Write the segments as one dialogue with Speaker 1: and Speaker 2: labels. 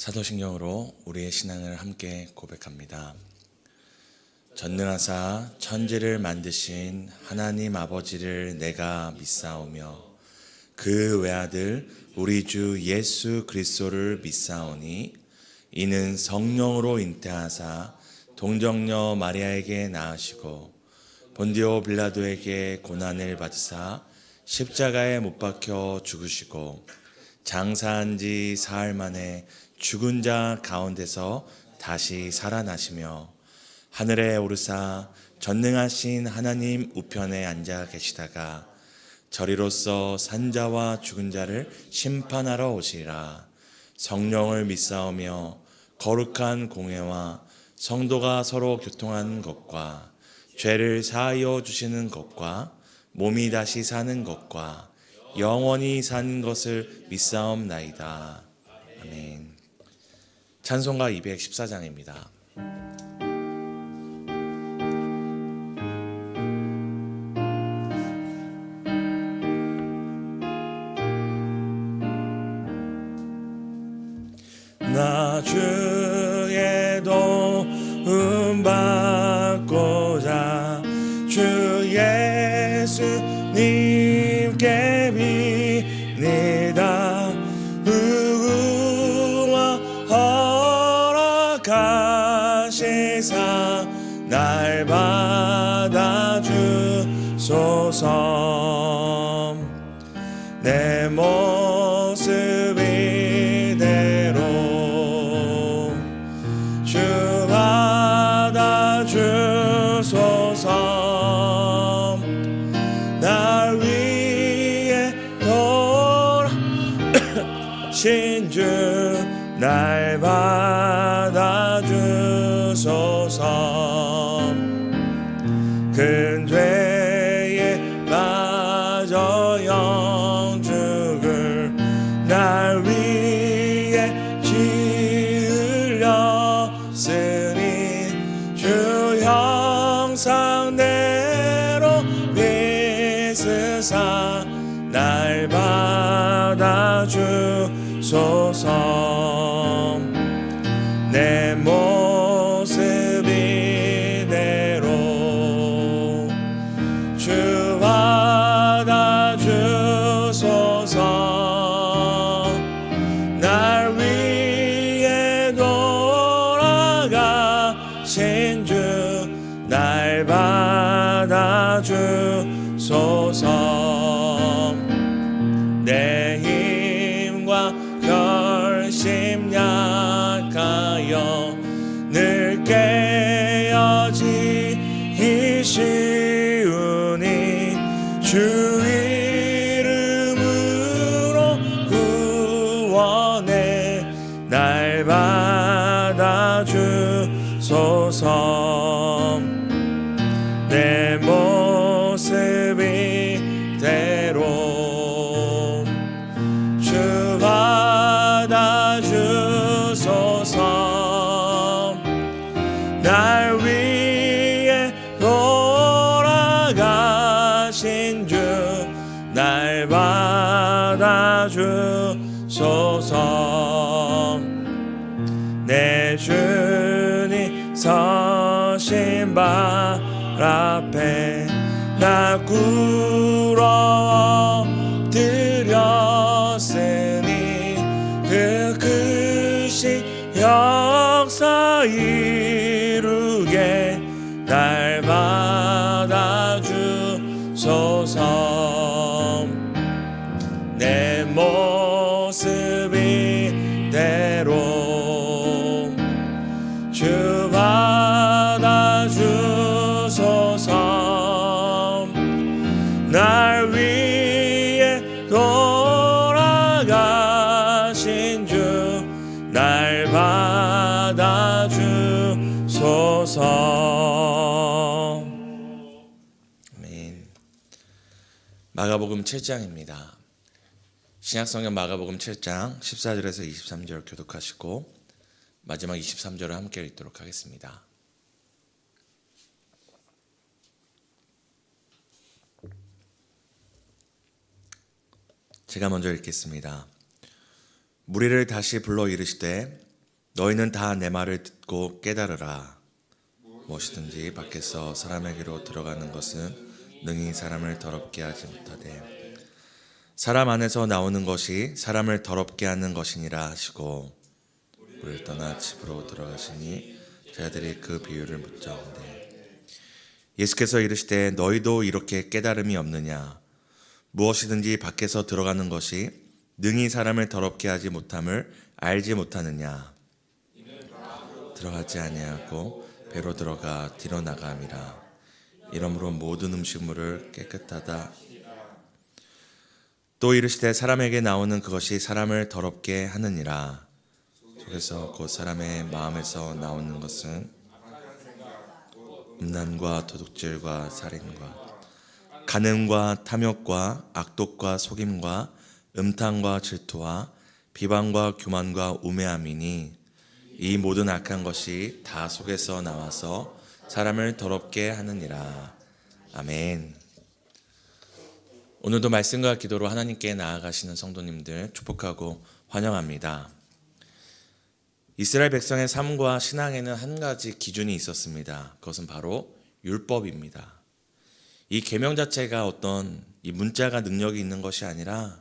Speaker 1: 사도신경으로 우리의 신앙을 함께 고백합니다. 전능하사 천지를 만드신 하나님 아버지를 내가 믿사오며 그 외아들 우리 주 예수 그리스도를 믿사오니 이는 성령으로 잉태하사 동정녀 마리아에게 낳으시고 본디오 빌라도에게 고난을 받으사 십자가에 못 박혀 죽으시고 장사한 지 사흘 만에 죽은 자 가운데서 다시 살아나시며 하늘에 오르사 전능하신 하나님 우편에 앉아 계시다가 저리로서 산자와 죽은 자를 심판하러 오시리라. 성령을 믿사오며 거룩한 공회와 성도가 서로 교통하는 것과 죄를 사하여 주시는 것과 몸이 다시 사는 것과 영원히 사는 것을 믿사옵나이다. 아멘. 찬송가 214장입니다. 나 주의 도움 받고자 주 예수님께 빕니다. 의구와 허락하시사 날 받아주소서. 내 모습 이대로 주 받아주소서. 날 위해 돌아오신 주 날 받아주소서. 큰 죄에 빠져 영죽을 날 위해 지으렸으니 주 형상대로 빚으사 날 받아주소서. 내 모습 이대로 주 받아주소서. 날 위해 돌아가신 주 날 받아주소서. 내 힘과 결심 약하여 늘 깨어지기 쉬우니 주 이름으로 구원해 날 받아주소서. 내 모습 이대로 주 받아주소서. 날 위해 돌아가신 주 날 받아주소서. 내 주님 서신 발 앞에 나 꿇어 엎드렸으니 그 크신 역사 이루게 날 받아주소서. 내 모습 이대로 주 받아주소서. 날 위해 돌아가신 주 날 받아주소서. 아멘. 마가복음 7장입니다. 신약성경 마가복음 7장 14절에서 23절 교독하시고 마지막 23절을 함께 읽도록 하겠습니다. 제가 먼저 읽겠습니다. 무리를 다시 불러 이르시되 너희는 다 내 말을 듣고 깨달으라. 무엇이든지 밖에서 사람에게로 들어가는 것은 능히 사람을 더럽게 하지 못하되 사람 안에서 나오는 것이 사람을 더럽게 하는 것이니라 하시고, 우리를 떠나 집으로 들어가시니 제자들이 그 비유를 묻자온대, 예수께서 이르시되 너희도 이렇게 깨달음이 없느냐? 무엇이든지 밖에서 들어가는 것이 능히 사람을 더럽게 하지 못함을 알지 못하느냐? 들어가지 아니하고 배로 들어가 뒤로 나감이라. 이러므로 모든 음식물을 깨끗하다. 또 이르시되 사람에게 나오는 그것이 사람을 더럽게 하느니라. 속에서 곧 사람의 마음에서 나오는 것은 음란과 도둑질과 살인과 간음과 탐욕과 악독과 속임과 음탕과 질투와 비방과 교만과 우매함이니, 이 모든 악한 것이 다 속에서 나와서 사람을 더럽게 하느니라. 아멘. 오늘도 말씀과 기도로 하나님께 나아가시는 성도님들 축복하고 환영합니다. 이스라엘 백성의 삶과 신앙에는 한 가지 기준이 있었습니다. 그것은 바로 율법입니다. 이 계명 자체가 어떤 이 문자가 능력이 있는 것이 아니라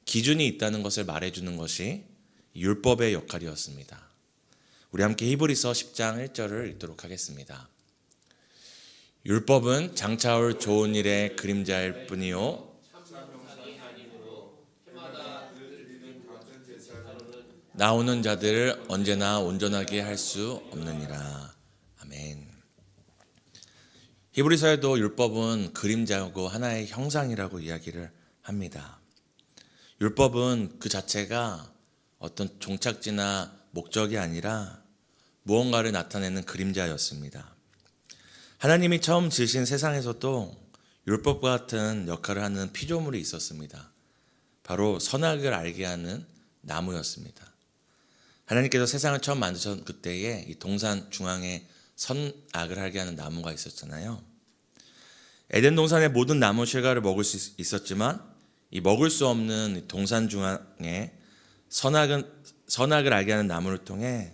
Speaker 1: 기준이 있다는 것을 말해주는 것이 율법의 역할이었습니다. 우리 함께 히브리서 10장 1절을 읽도록 하겠습니다. 율법은 장차올 좋은 일의 그림자일 뿐이요 나오는 자들을 언제나 온전하게 할 수 없느니라. 아멘. 히브리서에도 율법은 그림자고 하나의 형상이라고 이야기를 합니다. 율법은 그 자체가 어떤 종착지나 목적이 아니라 무언가를 나타내는 그림자였습니다. 하나님이 처음 지으신 세상에서도 율법과 같은 역할을 하는 피조물이 있었습니다. 바로 선악을 알게 하는 나무였습니다. 하나님께서 세상을 처음 만드셨 그때에 이 동산 중앙에 선악을 알게 하는 나무가 있었잖아요. 에덴 동산의 모든 나무 실과를 먹을 수 있었지만 이 먹을 수 없는 동산 중앙에 선악을 알게 하는 나무를 통해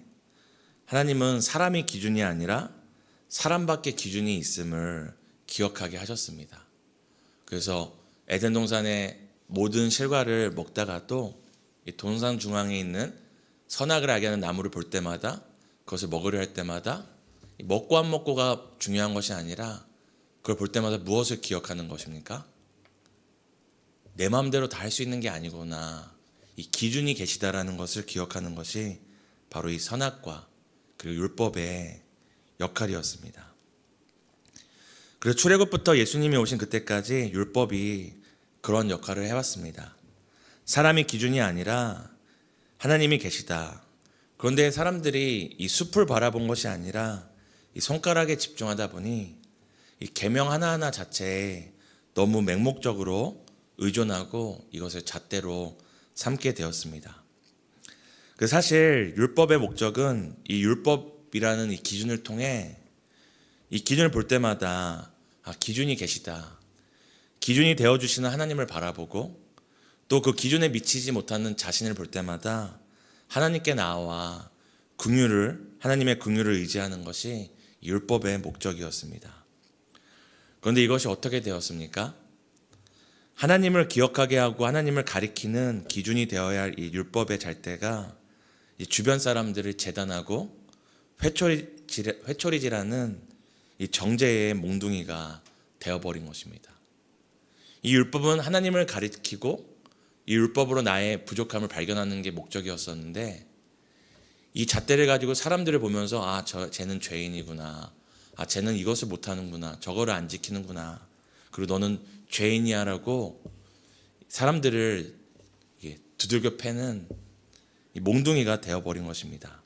Speaker 1: 하나님은 사람이 기준이 아니라 사람밖에 기준이 있음을 기억하게 하셨습니다. 그래서 에덴 동산의 모든 실과를 먹다가도 이 동산 중앙에 있는 선악을 알게 하는 나무를 볼 때마다, 그것을 먹으려 할 때마다 먹고 안 먹고가 중요한 것이 아니라 그걸 볼 때마다 무엇을 기억하는 것입니까? 내 마음대로 다 할 수 있는 게 아니구나, 이 기준이 계시다라는 것을 기억하는 것이 바로 이 선악과 그리고 율법의 역할이었습니다. 그래서 출애굽부터 예수님이 오신 그때까지 율법이 그런 역할을 해왔습니다. 사람이 기준이 아니라 하나님이 계시다. 그런데 사람들이 이 숲을 바라본 것이 아니라 이 손가락에 집중하다 보니 이 계명 하나하나 자체에 너무 맹목적으로 의존하고 이것을 잣대로 삼게 되었습니다. 사실 율법의 목적은 이 율법이라는 이 기준을 통해 이 기준을 볼 때마다 기준이 계시다, 기준이 되어주시는 하나님을 바라보고 또 그 기준에 미치지 못하는 자신을 볼 때마다 하나님께 나아와 하나님의 긍휼을 의지하는 것이 율법의 목적이었습니다. 그런데 이것이 어떻게 되었습니까? 하나님을 기억하게 하고 하나님을 가리키는 기준이 되어야 할 이 율법의 잣대가 이 주변 사람들을 재단하고 회초리질하는 이 정죄의 몽둥이가 되어버린 것입니다. 이 율법은 하나님을 가리키고 이 율법으로 나의 부족함을 발견하는 게 목적이었었는데, 이 잣대를 가지고 사람들을 보면서 쟤는 죄인이구나, 쟤는 이것을 못하는구나, 저거를 안 지키는구나, 그리고 너는 죄인이야 라고 사람들을 두들겨 패는 이 몽둥이가 되어버린 것입니다.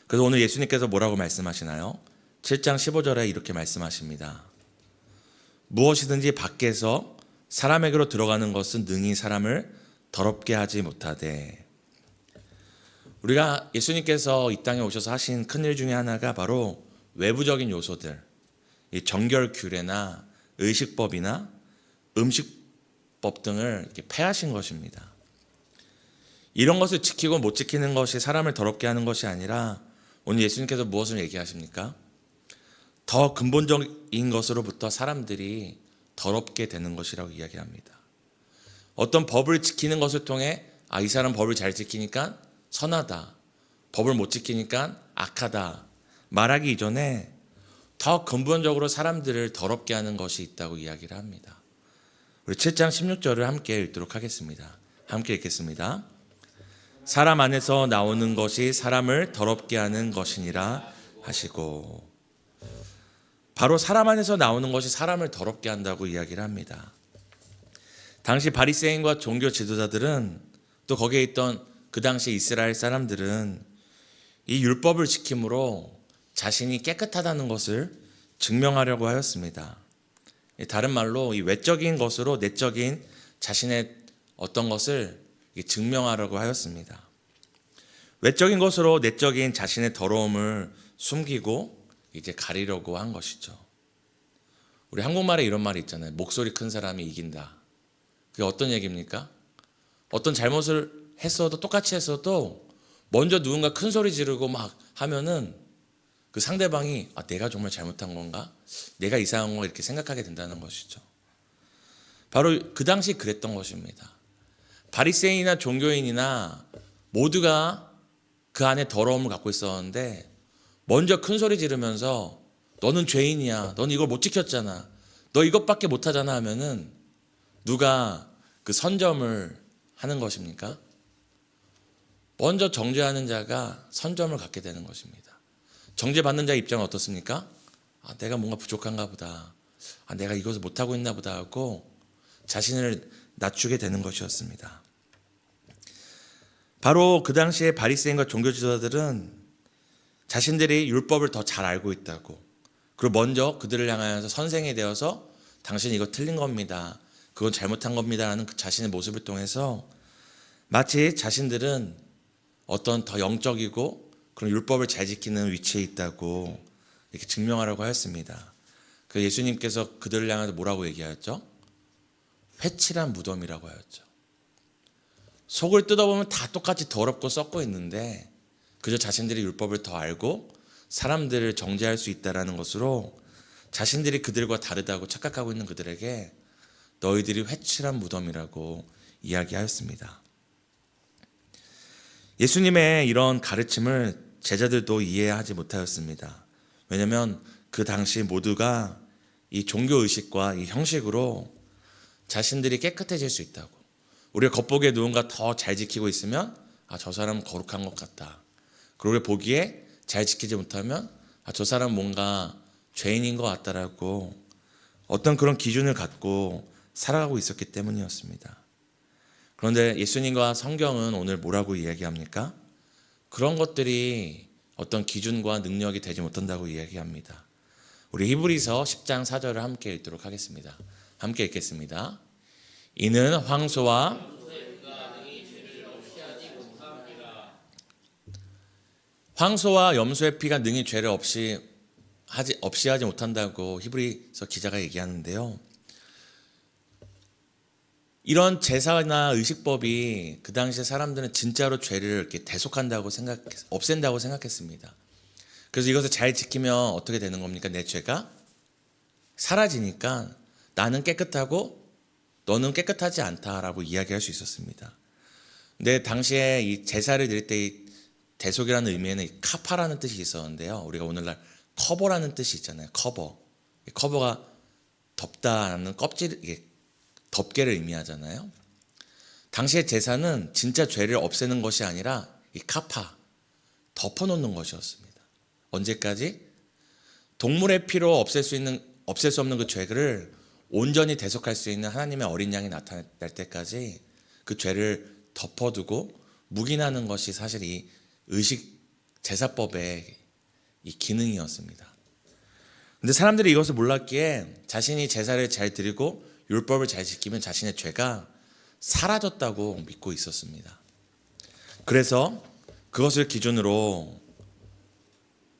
Speaker 1: 그래서 오늘 예수님께서 뭐라고 말씀하시나요? 7장 15절에 이렇게 말씀하십니다. 무엇이든지 밖에서 사람에게로 들어가는 것은 능히 사람을 더럽게 하지 못하되. 우리가 예수님께서 이 땅에 오셔서 하신 큰일 중에 하나가 바로 외부적인 요소들, 이 정결 규례나 의식법이나 음식법 등을 이렇게 폐하신 것입니다. 이런 것을 지키고 못 지키는 것이 사람을 더럽게 하는 것이 아니라 오늘 예수님께서 무엇을 얘기하십니까? 더 근본적인 것으로부터 사람들이 더럽게 되는 것이라고 이야기합니다. 어떤 법을 지키는 것을 통해 이 사람 법을 잘 지키니까 선하다, 법을 못 지키니까 악하다 말하기 이전에 더 근본적으로 사람들을 더럽게 하는 것이 있다고 이야기를 합니다. 우리 7장 16절을 함께 읽도록 하겠습니다. 함께 읽겠습니다. 사람 안에서 나오는 것이 사람을 더럽게 하는 것이니라 하시고, 바로 사람 안에서 나오는 것이 사람을 더럽게 한다고 이야기를 합니다. 당시 바리새인과 종교 지도자들은, 또 거기에 있던 그 당시 이스라엘 사람들은 이 율법을 지킴으로 자신이 깨끗하다는 것을 증명하려고 하였습니다. 다른 말로 이 외적인 것으로 내적인 자신의 어떤 것을 증명하려고 하였습니다. 외적인 것으로 내적인 자신의 더러움을 숨기고 이제 가리려고 한 것이죠. 우리 한국말에 이런 말이 있잖아요. 목소리 큰 사람이 이긴다. 그게 어떤 얘기입니까? 어떤 잘못을 했어도, 똑같이 했어도 먼저 누군가 큰 소리 지르고 막 하면은 그 상대방이 내가 정말 잘못한 건가? 내가 이상한 건가? 이렇게 생각하게 된다는 것이죠. 바로 그 당시 그랬던 것입니다. 바리새인이나 종교인이나 모두가 그 안에 더러움을 갖고 있었는데 먼저 큰 소리 지르면서 너는 죄인이야, 너는 이걸 못 지켰잖아, 너 이것밖에 못하잖아 하면은 누가 그 선점을 하는 것입니까? 먼저 정죄하는 자가 선점을 갖게 되는 것입니다. 정죄받는 자의 입장은 어떻습니까? 내가 뭔가 부족한가 보다, 내가 이것을 못하고 있나 보다 하고 자신을 낮추게 되는 것이었습니다. 바로 그 당시에 바리새인과 종교 지도자들은 자신들이 율법을 더 잘 알고 있다고, 그리고 먼저 그들을 향하여서 선생이 되어서 당신이 이거 틀린 겁니다, 그건 잘못한 겁니다 라는 그 자신의 모습을 통해서 마치 자신들은 어떤 더 영적이고 그런 율법을 잘 지키는 위치에 있다고 이렇게 증명하려고 하였습니다. 그 예수님께서 그들을 향해서 뭐라고 얘기하였죠? 회칠한 무덤이라고 하였죠. 속을 뜯어보면 다 똑같이 더럽고 썩고 있는데 그저 자신들이 율법을 더 알고 사람들을 정죄할 수 있다는 것으로 자신들이 그들과 다르다고 착각하고 있는 그들에게 너희들이 회칠한 무덤이라고 이야기하였습니다. 예수님의 이런 가르침을 제자들도 이해하지 못하였습니다. 왜냐하면 그 당시 모두가 이 종교의식과 이 형식으로 자신들이 깨끗해질 수 있다고, 우리가 겉보기에 누군가 더 잘 지키고 있으면 저 사람은 거룩한 것 같다, 그리고 보기에 잘 지키지 못하면 저 사람은 뭔가 죄인인 것 같다라고 어떤 그런 기준을 갖고 살아가고 있었기 때문이었습니다. 그런데 예수님과 성경은 오늘 뭐라고 이야기합니까? 그런 것들이 어떤 기준과 능력이 되지 못한다고 이야기합니다. 우리 히브리서 10장 4절을 함께 읽도록 하겠습니다. 함께 읽겠습니다. 이는 황소와 염소의 피가 능히 죄를 없이 하지 못한다고 히브리서 기자가 얘기하는데요. 이런 제사나 의식법이 그 당시에 사람들은 진짜로 죄를 이렇게 대속한다고 없앤다고 생각했습니다. 그래서 이것을 잘 지키면 어떻게 되는 겁니까? 내 죄가 사라지니까 나는 깨끗하고 너는 깨끗하지 않다라고 이야기할 수 있었습니다. 근데 당시에 이 제사를 드릴 때 이 대속이라는 의미에는 이 카파라는 뜻이 있었는데요. 우리가 오늘날 커버라는 뜻이 있잖아요. 커버가 덮다라는 껍질, 이게 덮개를 의미하잖아요. 당시의 제사는 진짜 죄를 없애는 것이 아니라 이 카파, 덮어놓는 것이었습니다. 언제까지? 동물의 피로 없앨 수 없는 그 죄를 온전히 대속할 수 있는 하나님의 어린 양이 나타날 때까지 그 죄를 덮어두고 묵인하는 것이 사실 이 의식 제사법의 이 기능이었습니다. 근데 사람들이 이것을 몰랐기에 자신이 제사를 잘 드리고 율법을 잘 지키면 자신의 죄가 사라졌다고 믿고 있었습니다. 그래서 그것을 기준으로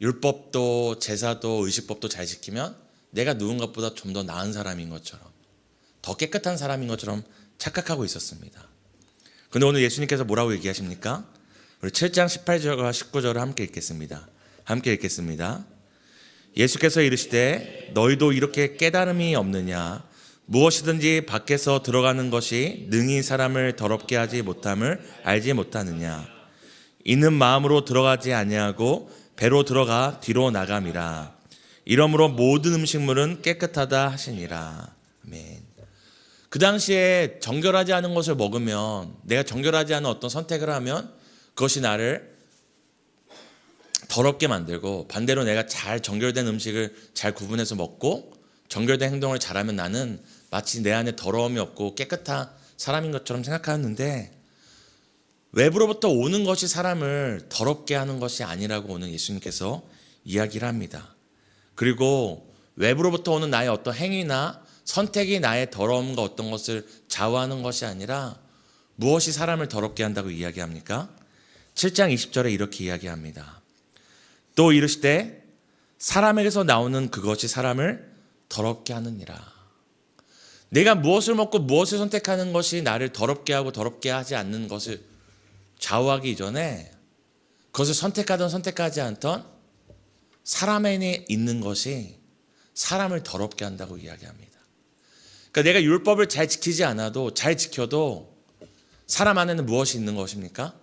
Speaker 1: 율법도 제사도 의식법도 잘 지키면 내가 누군가보다 좀 더 나은 사람인 것처럼, 더 깨끗한 사람인 것처럼 착각하고 있었습니다. 근데 오늘 예수님께서 뭐라고 얘기하십니까? 우리 7장 18절과 19절을 함께 읽겠습니다. 함께 읽겠습니다. 예수께서 이르시되 너희도 이렇게 깨달음이 없느냐? 무엇이든지 밖에서 들어가는 것이 능히 사람을 더럽게 하지 못함을 알지 못하느냐? 이는 마음으로 들어가지 아니하고 배로 들어가 뒤로 나감이라. 이러므로 모든 음식물은 깨끗하다 하시니라. 아멘. 그 당시에 정결하지 않은 것을 먹으면, 내가 정결하지 않은 어떤 선택을 하면 그것이 나를 더럽게 만들고, 반대로 내가 잘 정결된 음식을 잘 구분해서 먹고 정결된 행동을 잘하면 나는 마치 내 안에 더러움이 없고 깨끗한 사람인 것처럼 생각하였는데, 외부로부터 오는 것이 사람을 더럽게 하는 것이 아니라고 오늘 예수님께서 이야기를 합니다. 그리고 외부로부터 오는 나의 어떤 행위나 선택이 나의 더러움과 어떤 것을 좌우하는 것이 아니라 무엇이 사람을 더럽게 한다고 이야기합니까? 7장 20절에 이렇게 이야기합니다. 또 이르시되 사람에게서 나오는 그것이 사람을 더럽게 하느니라. 내가 무엇을 먹고 무엇을 선택하는 것이 나를 더럽게 하고 더럽게 하지 않는 것을 좌우하기 이전에, 그것을 선택하든 선택하지 않던 사람 안에 있는 것이 사람을 더럽게 한다고 이야기합니다. 그러니까 내가 율법을 잘 지키지 않아도, 잘 지켜도 사람 안에는 무엇이 있는 것입니까?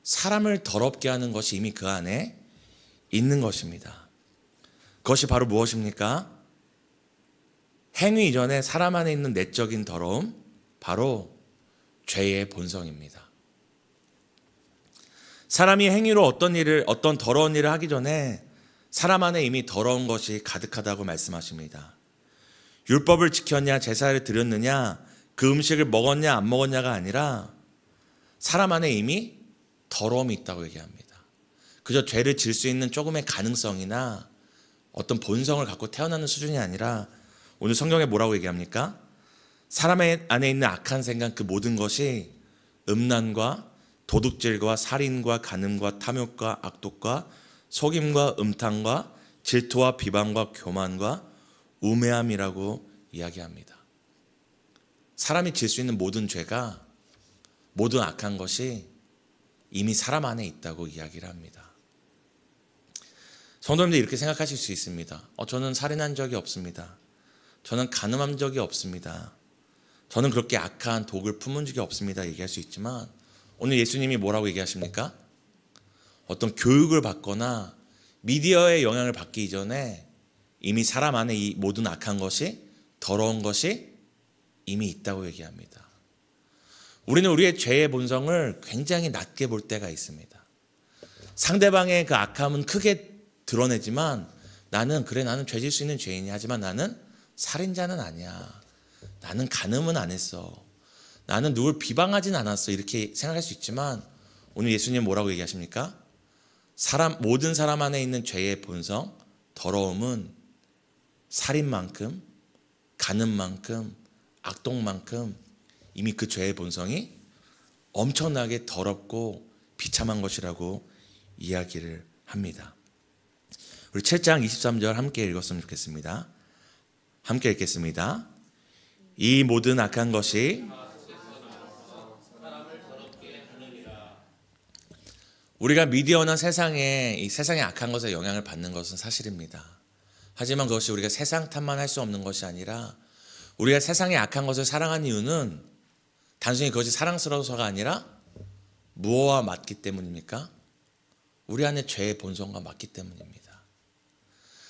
Speaker 1: 사람을 더럽게 하는 것이 이미 그 안에 있는 것입니다. 그것이 바로 무엇입니까? 행위 이전에 사람 안에 있는 내적인 더러움, 바로 죄의 본성입니다. 사람이 행위로 어떤 더러운 일을 하기 전에 사람 안에 이미 더러운 것이 가득하다고 말씀하십니다. 율법을 지켰냐, 제사를 드렸느냐, 그 음식을 먹었냐 안 먹었냐가 아니라 사람 안에 이미 더러움이 있다고 얘기합니다. 그저 죄를 질 수 있는 조금의 가능성이나 어떤 본성을 갖고 태어나는 수준이 아니라, 오늘 성경에 뭐라고 얘기합니까? 사람 안에 있는 악한 생각, 그 모든 것이 음란과 도둑질과 살인과 간음과 탐욕과 악독과 속임과 음탕과 질투와 비방과 교만과 우매함이라고 이야기합니다. 사람이 질 수 있는 모든 죄가, 모든 악한 것이 이미 사람 안에 있다고 이야기를 합니다. 성도님들 이렇게 생각하실 수 있습니다. 저는 살인한 적이 없습니다. 저는 간음한 적이 없습니다. 저는 그렇게 악한 독을 품은 적이 없습니다. 얘기할 수 있지만, 오늘 예수님이 뭐라고 얘기하십니까? 어떤 교육을 받거나 미디어의 영향을 받기 이전에 이미 사람 안에 이 모든 악한 것이, 더러운 것이 이미 있다고 얘기합니다. 우리는 우리의 죄의 본성을 굉장히 낮게 볼 때가 있습니다. 상대방의 그 악함은 크게 드러내지만, 나는 죄질 수 있는 죄인이, 하지만 나는 살인자는 아니야. 나는 간음은 안 했어. 나는 누굴 비방하진 않았어. 이렇게 생각할 수 있지만, 오늘 예수님 뭐라고 얘기하십니까? 모든 사람 안에 있는 죄의 본성, 더러움은 살인만큼, 간음만큼, 악독만큼 이미 그 죄의 본성이 엄청나게 더럽고 비참한 것이라고 이야기를 합니다. 우리 7장 23절 함께 읽었으면 좋겠습니다. 함께 읽겠습니다. 이 모든 악한 것이, 우리가 미디어나 이 세상의 악한 것에 영향을 받는 것은 사실입니다. 하지만 그것이 우리가 세상 탓만 할 수 없는 것이 아니라, 우리가 세상의 악한 것을 사랑하는 이유는 단순히 그것이 사랑스러워서가 아니라 무엇과 맞기 때문입니까? 우리 안에 죄의 본성과 맞기 때문입니다.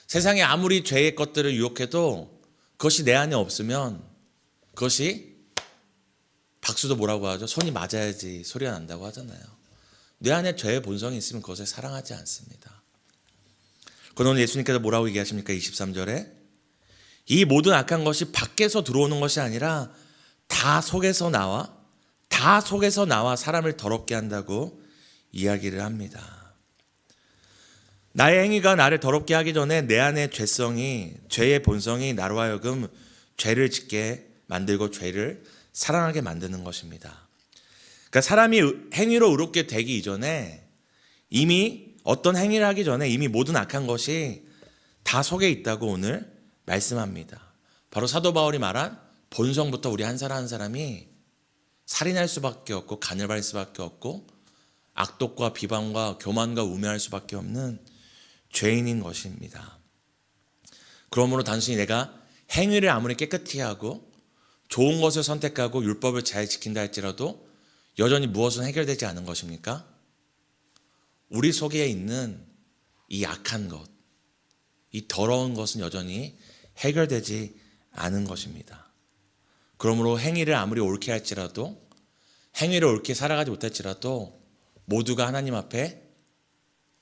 Speaker 1: 세상에 아무리 죄의 것들을 유혹해도 그것이 내 안에 없으면, 그것이, 박수도 뭐라고 하죠? 손이 맞아야지 소리가 난다고 하잖아요. 내 안에 죄의 본성이 있으면 그것을 사랑하지 않습니다. 그런데 오늘 예수님께서 뭐라고 얘기하십니까? 23절에 이 모든 악한 것이 밖에서 들어오는 것이 아니라 다 속에서 나와 사람을 더럽게 한다고 이야기를 합니다. 나의 행위가 나를 더럽게 하기 전에 내 안의 죄의 본성이 나로 하여금 죄를 짓게 만들고 죄를 사랑하게 만드는 것입니다. 그러니까 사람이 행위로 의롭게 되기 이전에, 이미 어떤 행위를 하기 전에 이미 모든 악한 것이 다 속에 있다고 오늘 말씀합니다. 바로 사도 바울이 말한 본성부터 우리 한 사람 한 사람이 살인할 수밖에 없고 간을 발 수밖에 없고 악독과 비방과 교만과 우매할 수밖에 없는 죄인인 것입니다. 그러므로 단순히 내가 행위를 아무리 깨끗이 하고 좋은 것을 선택하고 율법을 잘 지킨다 할지라도 여전히 무엇은 해결되지 않은 것입니까? 우리 속에 있는 이 악한 것, 이 더러운 것은 여전히 해결되지 않은 것입니다. 그러므로 행위를 아무리 옳게 할지라도, 행위를 옳게 살아가지 못할지라도 모두가 하나님 앞에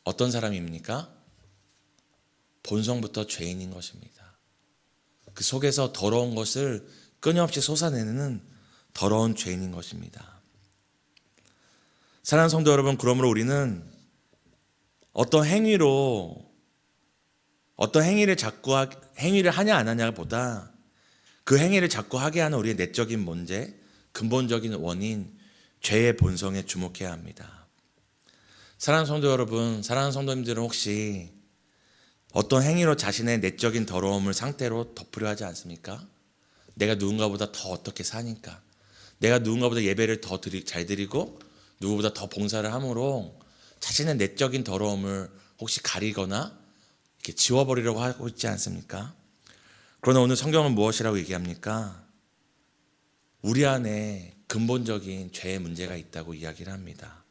Speaker 1: 어떤 사람입니까? 본성부터 죄인인 것입니다. 그 속에서 더러운 것을 끊임없이 솟아내는 더러운 죄인인 것입니다. 사랑하는 성도 여러분, 그러므로 우리는 어떤 행위를 행위를 하냐 안 하냐보다 그 행위를 자꾸 하게 하는 우리의 내적인 문제, 근본적인 원인, 죄의 본성에 주목해야 합니다. 사랑하는 성도 여러분, 사랑하는 성도님들은 혹시 어떤 행위로 자신의 내적인 더러움을 상태로 덮으려 하지 않습니까? 내가 누군가보다 더 어떻게 사니까, 내가 누군가보다 예배를 더 잘 드리고 누구보다 더 봉사를 함으로 자신의 내적인 더러움을 혹시 가리거나 이렇게 지워버리려고 하고 있지 않습니까? 그러나 오늘 성경은 무엇이라고 얘기합니까? 우리 안에 근본적인 죄의 문제가 있다고 이야기를 합니다.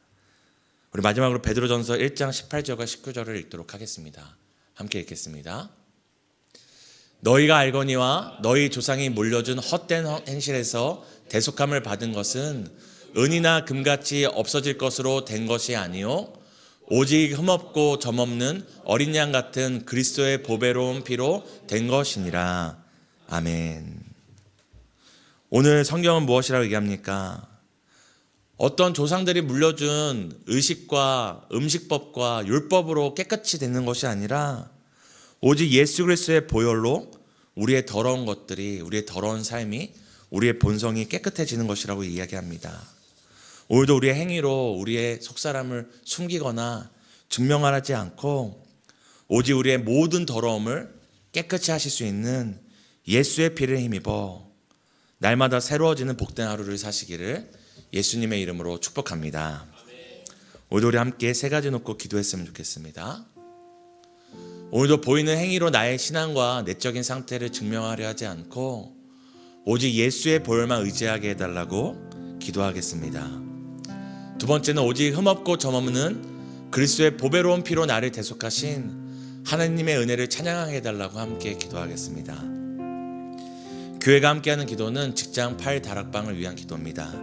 Speaker 1: 우리 마지막으로 베드로전서 1장 18절과 19절을 읽도록 하겠습니다. 함께 읽겠습니다. 너희가 알거니와 너희 조상이 물려준 헛된 행실에서 대속함을 받은 것은 은이나 금같이 없어질 것으로 된 것이 아니요 오직 흠없고 점없는 어린 양 같은 그리스도의 보배로운 피로 된 것이니라. 아멘. 오늘 성경은 무엇이라고 얘기합니까? 어떤 조상들이 물려준 의식과 음식법과 율법으로 깨끗이 되는 것이 아니라 오직 예수 그리스도의 보혈로 우리의 더러운 것들이, 우리의 더러운 삶이, 우리의 본성이 깨끗해지는 것이라고 이야기합니다. 오늘도 우리의 행위로 우리의 속사람을 숨기거나 증명하지 않고 오직 우리의 모든 더러움을 깨끗이 하실 수 있는 예수의 피를 힘입어 날마다 새로워지는 복된 하루를 사시기를 예수님의 이름으로 축복합니다. 오늘도 우리 함께 세 가지 놓고 기도했으면 좋겠습니다. 오늘도 보이는 행위로 나의 신앙과 내적인 상태를 증명하려 하지 않고 오직 예수의 보혈만 의지하게 해달라고 기도하겠습니다. 두 번째는 오직 흠없고 점없는 그리스도의 보배로운 피로 나를 대속하신 하나님의 은혜를 찬양하게 해달라고 함께 기도하겠습니다. 교회가 함께하는 기도는 직장 8 다락방을 위한 기도입니다.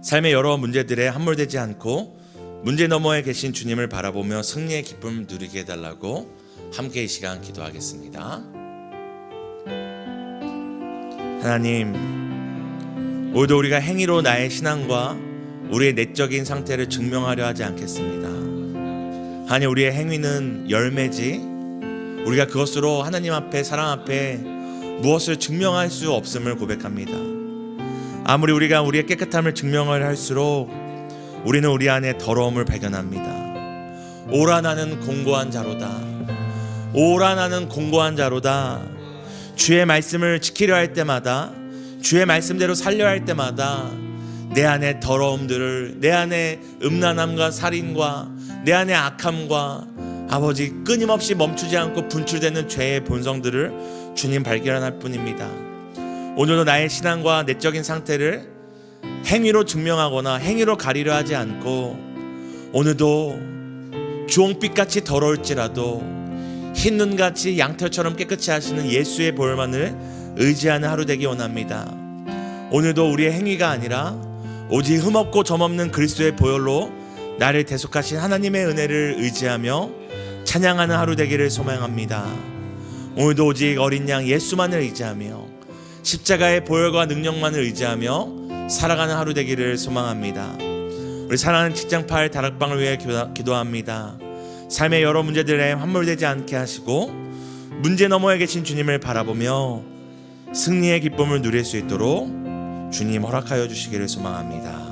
Speaker 1: 삶의 여러 문제들에 함몰되지 않고 문제 너머에 계신 주님을 바라보며 승리의 기쁨을 누리게 해달라고 함께 이 시간 기도하겠습니다. 하나님, 오늘도 우리가 행위로 나의 신앙과 우리의 내적인 상태를 증명하려 하지 않겠습니다. 하나님, 우리의 행위는 열매지 우리가 그것으로 하나님 앞에, 사랑 앞에 무엇을 증명할 수 없음을 고백합니다. 아무리 우리가 우리의 깨끗함을 증명을 할수록 우리는 우리 안에 더러움을 발견합니다. 오라 나는 공고한 자로다. 오라 나는 공고한 자로다. 주의 말씀을 지키려 할 때마다, 주의 말씀대로 살려 할 때마다 내 안에 더러움들을, 내 안에 음란함과 살인과 내 안에 악함과 아버지 끊임없이 멈추지 않고 분출되는 죄의 본성들을 주님 발견할 뿐입니다. 오늘도 나의 신앙과 내적인 상태를 행위로 증명하거나 행위로 가리려 하지 않고 오늘도 주홍빛같이 더러울지라도 흰 눈같이 양털처럼 깨끗이 하시는 예수의 보혈만을 의지하는 하루 되기 원합니다. 오늘도 우리의 행위가 아니라 오직 흠없고 점없는 그리스도의 보혈로 나를 대속하신 하나님의 은혜를 의지하며 찬양하는 하루 되기를 소망합니다. 오늘도 오직 어린 양 예수만을 의지하며 십자가의 보혈과 능력만을 의지하며 살아가는 하루 되기를 소망합니다. 우리 사랑하는 직장 8 다락방을 위해 기도합니다. 삶의 여러 문제들에 함몰되지 않게 하시고 문제 너머에 계신 주님을 바라보며 승리의 기쁨을 누릴 수 있도록 주님 허락하여 주시기를 소망합니다.